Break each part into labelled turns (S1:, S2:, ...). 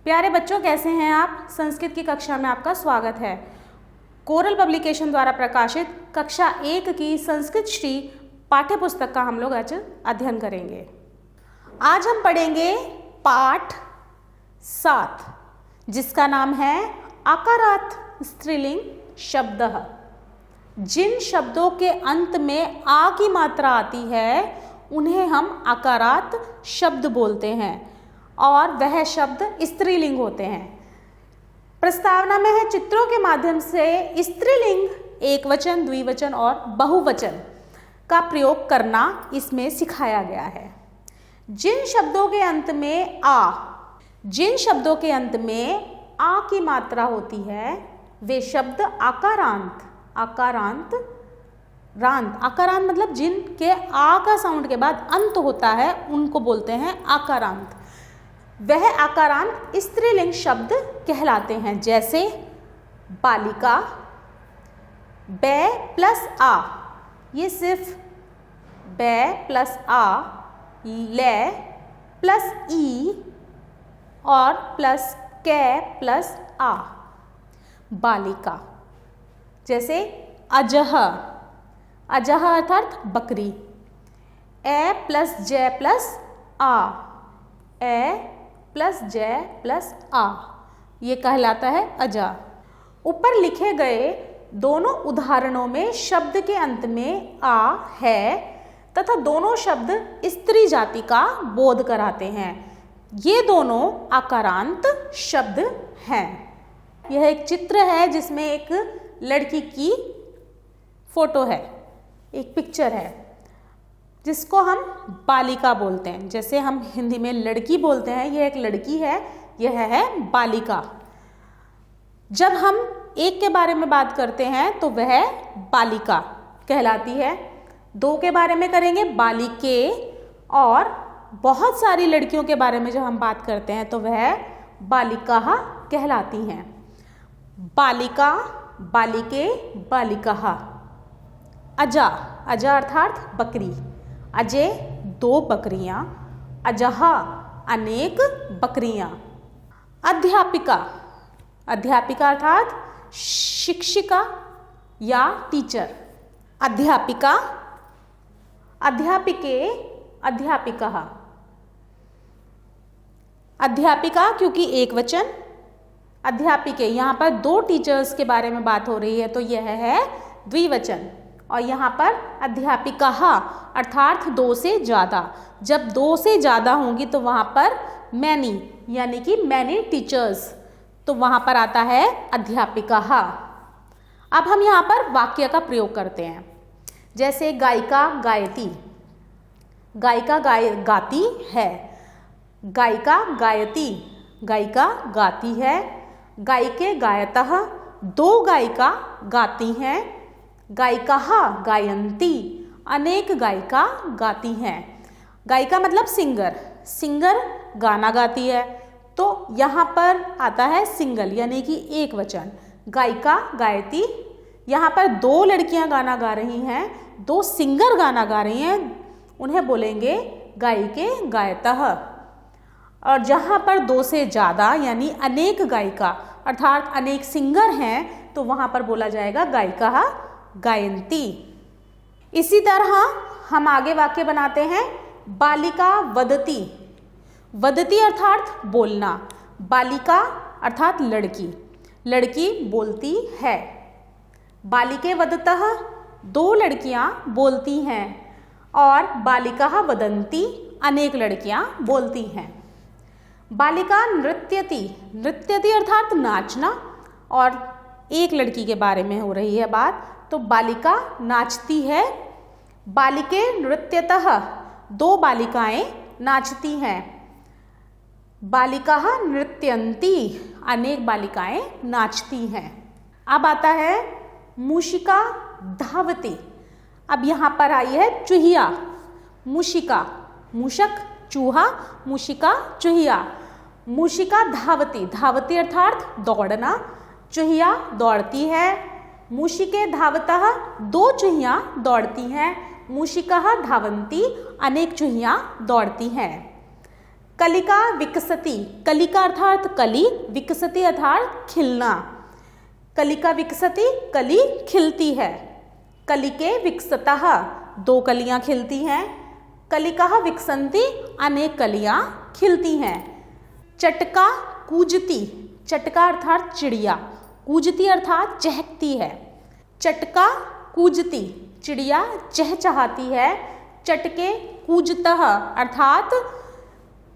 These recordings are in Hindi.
S1: प्यारे बच्चों, कैसे हैं आप? संस्कृत की कक्षा में आपका स्वागत है। कोरल पब्लिकेशन द्वारा प्रकाशित कक्षा 1 की संस्कृत श्री पाठ्य पुस्तक का हम लोग आज अध्ययन करेंगे। आज हम पढ़ेंगे पाठ 7 जिसका नाम है आकारात् स्त्रीलिंग शब्दः। जिन शब्दों के अंत में आ की मात्रा आती है उन्हें हम आकारात् शब्द बोलते हैं और वह शब्द स्त्रीलिंग होते हैं। प्रस्तावना में है चित्रों के माध्यम से स्त्रीलिंग, एकवचन, द्विवचन और बहुवचन का प्रयोग करना इसमें सिखाया गया है। जिन शब्दों के अंत में आ की मात्रा होती है वे शब्द आकारांत मतलब जिनके आ का साउंड के बाद अंत होता है उनको बोलते हैं आकारांत। वह आकारांत स्त्रीलिंग शब्द कहलाते हैं, जैसे बालिका, बै प्लस आ, ये सिर्फ बै प्लस आ, ले प्लस ई और प्लस कै प्लस आ, बालिका। जैसे अजह अर्थात बकरी, ए प्लस जय प्लस आ, ए प्लस जय प्लस आ, ये कहलाता है अजा। ऊपर लिखे गए दोनों उदाहरणों में शब्द के अंत में आ है तथा दोनों शब्द स्त्री जाति का बोध कराते हैं। ये दोनों आकारांत शब्द हैं। यह एक चित्र है जिसमें एक लड़की की फोटो है, एक पिक्चर है जिसको हम बालिका बोलते हैं। जैसे हम हिंदी में लड़की बोलते हैं, यह एक लड़की है, यह है बालिका। जब हम एक के बारे में बात करते हैं तो वह बालिका कहलाती है। दो के बारे में करेंगे बालिके, और बहुत सारी लड़कियों के बारे में जब हम बात करते हैं तो वह बालिका कहलाती हैं। बालिका, बालिके, बालिका। अजा अर्थात बकरी, अजय दो बकरियां, अजहा अनेक बकरियां। अध्यापिका अर्थात शिक्षिका या टीचर। अध्यापिका, अध्यापिके, अध्यापिका। अध्यापिका क्योंकि एक वचन, अध्यापिके यहाँ पर दो टीचर्स के बारे में बात हो रही है तो यह है द्विवचन। और यहाँ पर अध्यापिका अर्थात दो से ज़्यादा। जब दो से ज़्यादा होंगी तो वहाँ पर मैनी यानी कि मैनी टीचर्स, तो वहाँ पर आता है अध्यापिका। अब हम यहाँ पर वाक्य का प्रयोग करते हैं। जैसे गायिका गायती, गायिका गाती है, गायिका गायती, गायिका गाती है, गायिके गायतः, दो गायिका गाती हैं, गायिका गायन्ति, अनेक गायिका गाती हैं। गायिका मतलब सिंगर गाना गाती है, तो यहाँ पर आता है सिंगल यानी कि एक वचन। गायिका गायती, यहाँ पर दो लड़कियाँ गाना गा रही हैं, दो सिंगर गाना गा रही हैं, उन्हें बोलेंगे गायिके गायतः। और जहाँ पर दो से ज़्यादा यानी अनेक गायिका अर्थात अनेक सिंगर हैं तो वहाँ पर बोला जाएगा गायिका गायन्ति। इसी तरह हम आगे वाक्य बनाते हैं। बालिका वदति, वदति अर्थात बोलना, बालिका अर्थात लड़की, लड़की बोलती है। बालिके वदतः, दो लड़कियां बोलती हैं, और बालिका वदन्ति, अनेक लड़कियां बोलती हैं। बालिका नृत्यति, नृत्यति अर्थात नाचना, और एक लड़की के बारे में हो रही है बात, तो बालिका नाचती है। बालिके नृत्यतः, दो बालिकाएं नाचती हैं। बालिका नृत्यन्ति, अनेक बालिकाएं नाचती हैं। अब आता है मूषिका धावति। अब यहाँ पर आई है चूहिया, मूषिका मूषक चूहा, मूषिका चूहिया। मूषिका धावती, धावती अर्थात दौड़ना, चूहिया दौड़ती है। मूषिके धावतः, दो चूहियाँ दौड़ती हैं। मूषिका धावन्ति, अनेक चूहियाँ दौड़ती हैं। कलिका विकसति, कलिका अर्थात कली, विकसति अर्थात खिलना। कलिका विकसति, कली खिलती है। कलिके विकसतः, दो कलियां खिलती हैं। कलिकाः विकसन्ति, अनेक कलियां खिलती हैं। चटका कूजती, चटका अर्थात चिड़िया, कूजती अर्थात चहकती है। चटका कूजती, चिड़िया चहचहाती है। चटके कूजतः अर्थात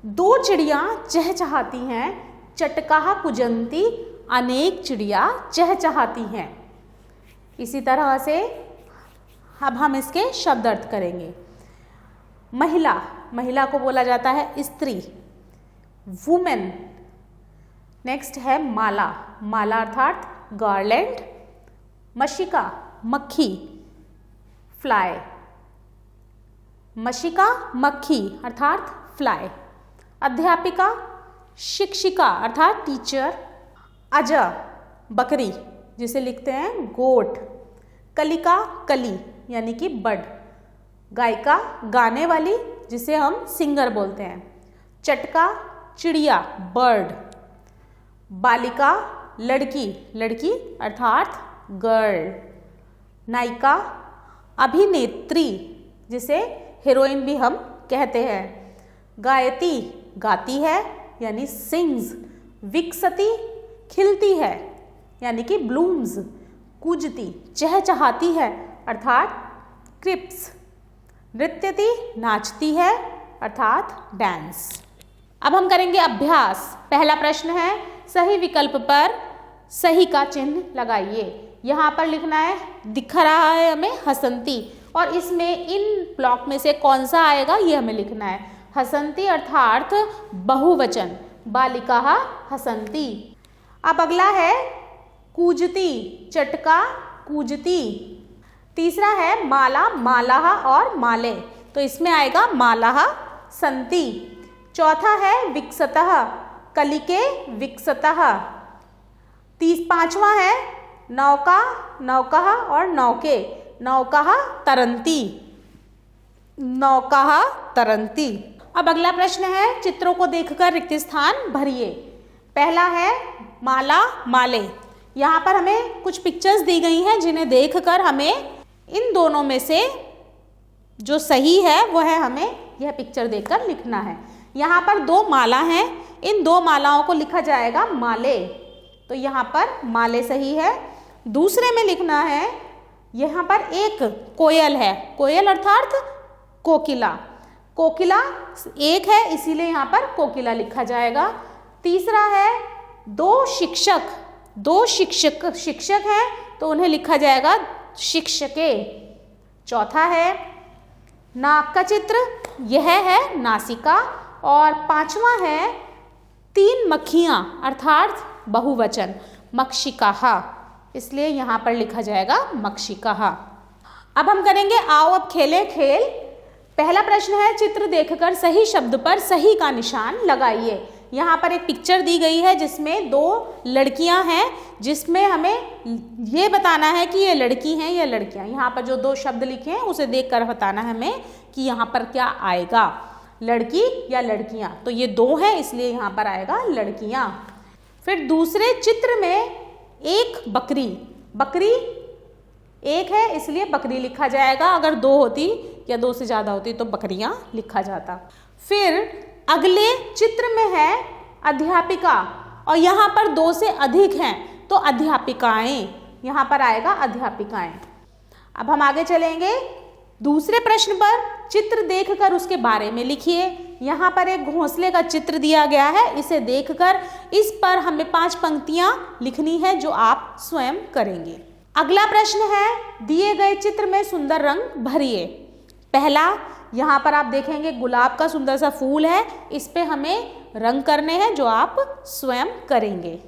S1: दो चिड़िया चहचहाती हैं। चटकाः कूजन्ति, अनेक चिड़िया चहचहाती हैं। इसी तरह से अब हम इसके शब्द अर्थ करेंगे। महिला, महिला को बोला जाता है स्त्री, वुमेन। नेक्स्ट है माला, माला अर्थात गार्लैंड। मशिका, मक्खी, फ्लाई। मशिका मक्खी अर्थात फ्लाई। अध्यापिका शिक्षिका अर्थात टीचर। अज बकरी, जिसे लिखते हैं गोट। कलिका कली यानी कि बर्ड। गायिका गाने वाली, जिसे हम सिंगर बोलते हैं। चटका चिड़िया बर्ड। बालिका लड़की, लड़की अर्थात गर्ल। नायिका अभिनेत्री, जिसे हीरोइन भी हम कहते हैं। गायती गाती है यानी सिंग्स। विकसती खिलती है यानी कि ब्लूम्स। कूजती चहचहाती है अर्थात क्रिप्स। नृत्यति नाचती है अर्थात डांस। अब हम करेंगे अभ्यास। पहला प्रश्न है, सही विकल्प पर सही का चिन्ह लगाइए। यहाँ पर लिखना है, दिख रहा है हमें हसंती, और इसमें इन ब्लॉक में से कौन सा आएगा ये हमें लिखना है। हसंती अर्थात बहुवचन, बालिकाः हसंती। अब अगला है कूजती, चटका कूजती। तीसरा है माला, मालाः और माले, तो इसमें आएगा मालाः सन्ति। चौथा है विकसतः, कलिके विकसतः। पांचवा है नौका, नौकाः और नौके, नौकाः तरन्ति, नौकाः तरन्ति। अब अगला प्रश्न है, चित्रों को देखकर रिक्त स्थान भरिए। पहला है माला माले। यहाँ पर हमें कुछ पिक्चर्स दी गई हैं जिन्हें देखकर हमें इन दोनों में से जो सही है वो है हमें यह पिक्चर देखकर लिखना है। यहाँ पर दो माला हैं, इन दो मालाओं को लिखा जाएगा माले, तो यहाँ पर माले सही है। दूसरे में लिखना है, यहाँ पर एक कोयल है, कोयल अर्थात कोकिला, कोकिला एक है इसीलिए यहाँ पर कोकिला लिखा जाएगा। तीसरा है दो शिक्षक, दो शिक्षक हैं तो उन्हें लिखा जाएगा शिक्षके। चौथा है नाक का चित्र, यह है नासिका। और पांचवा है तीन मक्खियाँ अर्थात बहुवचन, मक्षिकाः, इसलिए यहाँ पर लिखा जाएगा मक्षिकाः। अब हम करेंगे आओ अब खेलें खेल। पहला प्रश्न है, चित्र देखकर सही शब्द पर सही का निशान लगाइए। यहाँ पर एक पिक्चर दी गई है जिसमें दो लड़कियां हैं, जिसमें हमें ये बताना है कि ये लड़की हैं या लड़कियां। यहाँ पर जो दो शब्द लिखे हैं उसे देखकर बताना है हमें कि यहाँ पर क्या आएगा, लड़की या लड़कियां। तो ये दो हैं इसलिए यहाँ पर आएगा लड़कियां। फिर दूसरे चित्र में एक बकरी, बकरी एक है इसलिए बकरी लिखा जाएगा, अगर दो होती या दो से ज़्यादा होती तो बकरियां लिखा जाता। फिर अगले चित्र में है अध्यापिका और यहाँ पर दो से अधिक हैं तो अध्यापिकाएं, यहाँ पर आएगा अध्यापिकाएं। अब हम आगे चलेंगे दूसरे प्रश्न पर, चित्र देखकर उसके बारे में लिखिए। यहाँ पर एक घोंसले का चित्र दिया गया है, इसे देखकर इस पर हमें 5 पंक्तियां लिखनी है जो आप स्वयं करेंगे। अगला प्रश्न है, दिए गए चित्र में सुंदर रंग भरिए। पहला, यहाँ पर आप देखेंगे गुलाब का सुंदर सा फूल है, इस पे हमें रंग करने हैं जो आप स्वयं करेंगे।